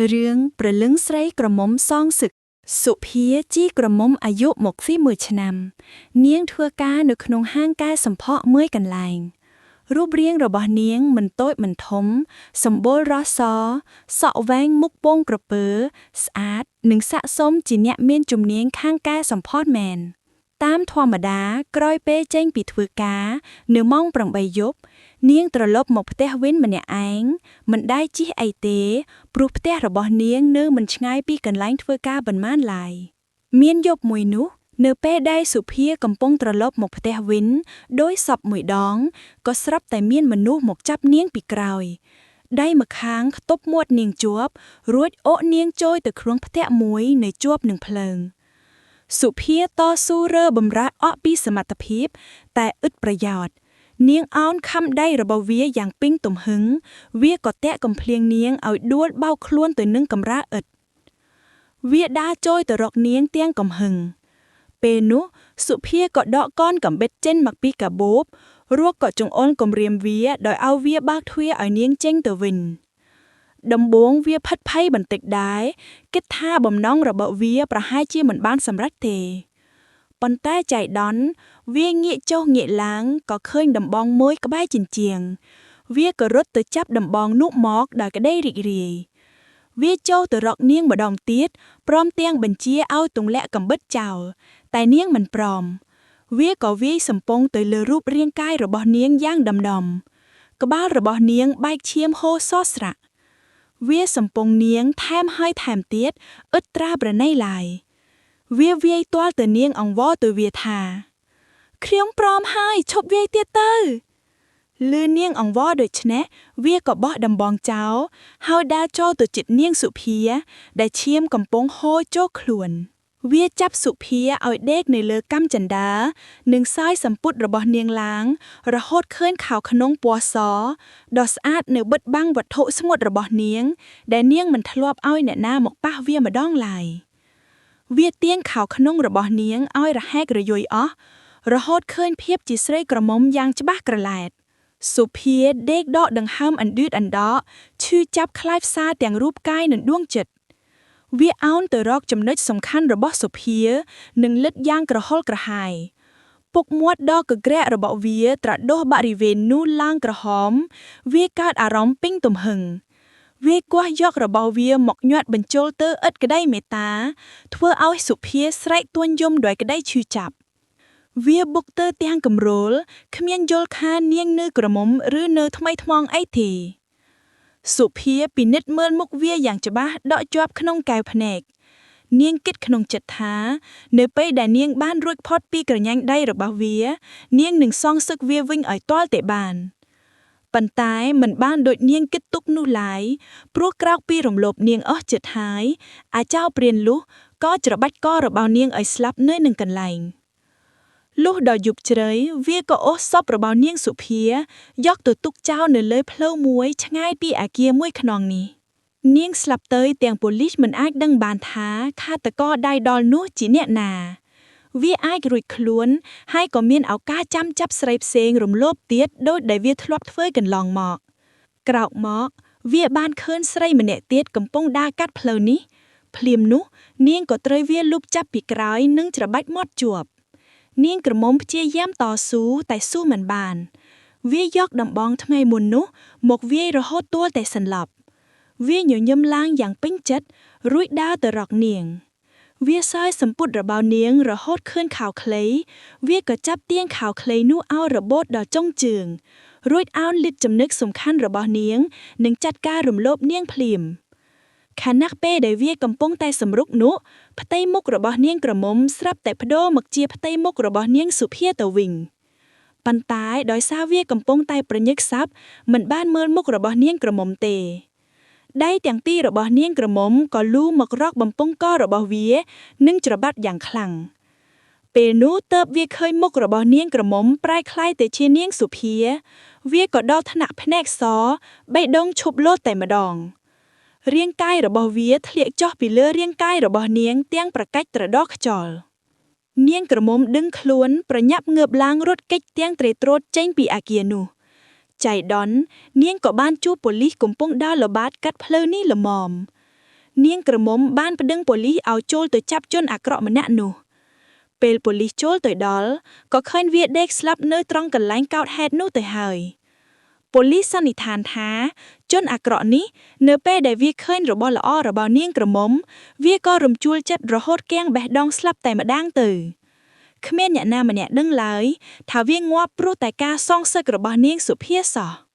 เรื่องประลึงไสรกระหม่อมซองศึกสุเพียจี้กระหม่อมอายุ40,000 ឆ្នាំនាងធ្វើការនៅក្នុងហាងកែសម្ផស្សមួយកន្លែងរូបរាងរបស់នាងមិនតូចមិនធំសម្បុររស់សសក់វែងមុខពងក្រពើស្អាតនិងស័ក្តិសមជាអ្នកមានជំនាញខាងកែសម្ផស្សមែនតាមធម្មតាក្រោយពេលចេញពីធ្វើការនៅម៉ោង 8 យប់នាងត្រឡប់មកផ្ទះវិញម្នាក់ឯងមិនដែលជិះអីទេព្រោះផ្ទះរបស់នាងនៅមិនឆ្ងាយពីកន្លែងធ្វើការប៉ុន្មានឡើយមានយប់មួយនោះនៅពេលដែលសុភាកំពុងត្រឡប់មកផ្ទះវិញដោយសពមួយដងក៏ស្រាប់តែមានមនុស្សមកចាប់នាងពីក្រោយដៃម្ខាងខ្ទប់មាត់នាងជាប់រួចអូសនាងចូលទៅក្នុងផ្ទះមួយនៅជាប់នឹងភ្លើងសុភាតស៊ូរើបំរើអស់ពីសមត្ថភាពតែឥតប្រយោជន៍នាងអោនខំដៃរបស់វាយ៉ាងពេញទំហឹងវាក៏តាក់កំភ្លៀងនាងឲ្យដួលបោកខ្លួនទៅនឹងកំរាឥតវាដើរចូលទៅរកនាងទាំងកំហឹងពេលនោះសុភាក៏ដកកនកំបិតចេញមកពីកាបូបរួចក៏ចង្អុលគំរាមវាដោយឲ្យវាបើកទ្វារឲ្យនាងចេញទៅវិញដំបូងវាផិតភ័យបន្តិចដែរគិតថាបំណងរបស់វាប្រហែលជាមិនបានសម្រេចទេប៉ុន្តែចៃដន្យវាងាកចុះងាកឡើងក៏ឃើញដំបងមួយក្បែរជញ្ជាំងវាក៏រត់ទៅចាប់ដំបងនោះមកដោយក្តីរីករាយវាចូលទៅរកនាងម្ដងទៀតព្រមទាំងបញ្ជាឲ្យទម្លាក់កំបិតចោលតែនាងមិនព្រមវាក៏វាយសំពងទៅលើរូបរាងកាយរបស់នាងយ៉ាងដំណំក្បាលរបស់នាងបែកឈាមហូរសស្រាក់វាសំពងនាងថែមហើយថែមទៀតឥតត្រាប្រណីឡើយវាវាយទាល់ទៅនាងអង្វរទៅវាថាខ្ញុំព្រមហើយឈប់វាយទៀតទៅលឺនាងអង្វរដូច្នេះវាក៏បោះដំបងចោលហើយដើរចូលទៅជិតនាងសុភាដែលឈាមកំពុងហូរចូលខ្លួនវាចាប់សុភាឲ្យដេកនៅលើកាំចិន្តានិងសោយសម្ពុតរបស់នាងឡើងរហូតឃើញខោក្នុងពណ៌សដ៏ស្អាតនៅបិទបាំងវត្ថុស្ងួតរបស់នាងដែលនាងមិនធ្លាប់ឲ្យអ្នកណាមកប៉ះវាម្ដងឡើយវាទាញខោក្នុងរបស់នាងឲ្យរហែករយុយអស់រហូតឃើញភាពជាស្រីក្រមុំយ៉ាងច្បាស់ក្រឡែតសុភាដេកដកដង្ហើមអណ្ឌឿតអណ្ដកឈឺចាប់ខ្លាចផ្សាទាំងរូបកាយនិងដួងចិត្តវាអោនទៅរកចំណុចសំខាន់របស់សុភានិងលិតយ៉ាងក្រហល់ក្រហាយពុកមាត់ដ៏កក្រាក់របស់វាត្រាដុសបរិវេណនោះឡើងក្រហមវាកើតអារម្មណ៍ពេញទំហឹងវាគាស់យករបស់វាមកញាត់បញ្ចូលទៅឥតក្តីមេត្តាធ្វើឲ្យសុភាស្រែកទួញយំដោយក្តីឈឺចាប់វាបុកទៅទាំងកំរោលគ្មានយល់ថានាងនៅក្រមុំឬនៅថ្មីថ្មងអីទេសុភាពិនិត្យមើលមុខវាយ៉ាងច្បាស់ដកជាប់ក្នុងកែវភ្នែកនាងគិតក្នុងចិត្តថានៅពេលដែលនាងបានរួចផុតពីក្រញាញ់ដៃរបស់វានាងនឹងសងសឹកវាវិញឲ្យទាល់តែបានប៉ុន្តែមិនបានដូចនាងគិតទុកនោះឡើយព្រោះក្រោកពីរំលោភនាងអស់ចិត្តហើយអាចោព្រានលុះក៏ច្របាច់ករបស់នាងឲ្យស្លាប់នៅនឹងកន្លែងលុះដល់យប់ជ្រៅវាក៏អូសសពរបស់នាងសុភាយកទៅទុកចោលនៅលើផ្លូវមួយឆ្ងាយពីអគារមួយខ្នងនេះនាងស្លាប់ទៅទាំងប៉ូលីសមិនអាចដឹងបានថាឃាតករដៃដល់នោះជាអ្នកណាវាអាចរួចខ្លួនហើយក៏មានឱកាសចាំចាប់ស្រីផ្សេងរំលោភទៀតដូចដែលវាធ្លាប់ធ្វើកន្លងមកក្រោកមកវាបានឃើញស្រីម្នាក់ទៀតកំពុងដើរកាត់ផ្លូវនេះភ្លាមនោះនាងក៏ត្រូវវាលុបចាប់ពីក្រោយនិងច្របាច់មាត់ជាប់នាងក្រមុំព្យាយាមតស៊ូតែស៊ូមិនបានវាយកដំបងថ្មីមុននោះមកវាយរហូតទាល់តែសន្លប់វាញញឹមឡើងយ៉ាងពេញចិត្តរួចដើរទៅរកនាងវាសោយសម្ពុតរបស់នាងរហូតឃើញខោខ្លីវាក៏ចាប់ទាញខោខ្លីនោះឲ្យរបូតដល់ចុងជើងរួចអោនលិទ្ធចំណឹកសំខាន់របស់នាងនិងចាត់ការរំលោភនាងភ្លាមខណៈពេលដែលវាកំពុងតែសម្រុកនោះផ្ទៃមុខរបស់នាងក្រមុំស្រាប់តែប្ដូរមកជាផ្ទៃមុខរបស់នាងសុភាទៅវិញប៉ុន្តែដោយសារវាកំពុងតែប្រញឹកសັບមិនបានមើលមុខរបស់នាងក្រមុំទេដៃទាំងពីររបស់នាងក្រមុំក៏លូមករកបំពង់ករបស់វានិងច្របាត់យ៉ាងខ្លាំងពេលនោះទើបវាឃើញមុខរបស់នាងក្រមុំប្រែคล้ายទៅជានាងសុភាវាក៏ដល់ថ្នាក់ភ្នែកសបេះដូងឈប់លោតតែម្ដងរាងកាយរបស់វាធ្លាក់ចុះពីលើរាងកាយរបស់នាងទាំងប្រកាច់ត្រដោកខ្យល់នាងក្រមុំដឹងខ្លួនប្រញាប់ងើបឡើងរត់គេចទាំងត្រេត្រួតចេញពីអគារនោះចៃដន្យនាងក៏បានជួបប៉ូលីសកំពុងដើរល្បាតកាត់ផ្លូវនេះល្មម នាងក្រមុំបានប្តឹងប៉ូលីសឲ្យចូលទៅចាប់ជនអាក្រក់ម្នាក់នោះពេលប៉ូលីសចូលទៅដល់ក៏ឃើញវាដេកស្លាប់នៅត្រង់កន្លែងកោតហេតុនោះទៅហើយប៉ូលីសសន្និដ្ឋានថាជនអាក្រក់នេះនៅពេលដែលវាឃើញរបស់ល្អរបស់នាងក្រមុំវាក៏រំជួលចិត្តរហូតគាំងបេះដូងស្លាប់តែម្ដងទៅគ្មានអ្នកណាម្នាក់ដឹងឡើយថាវាងាប់ព្រោះតែការសងសឹករបស់នាងសុភាសោះ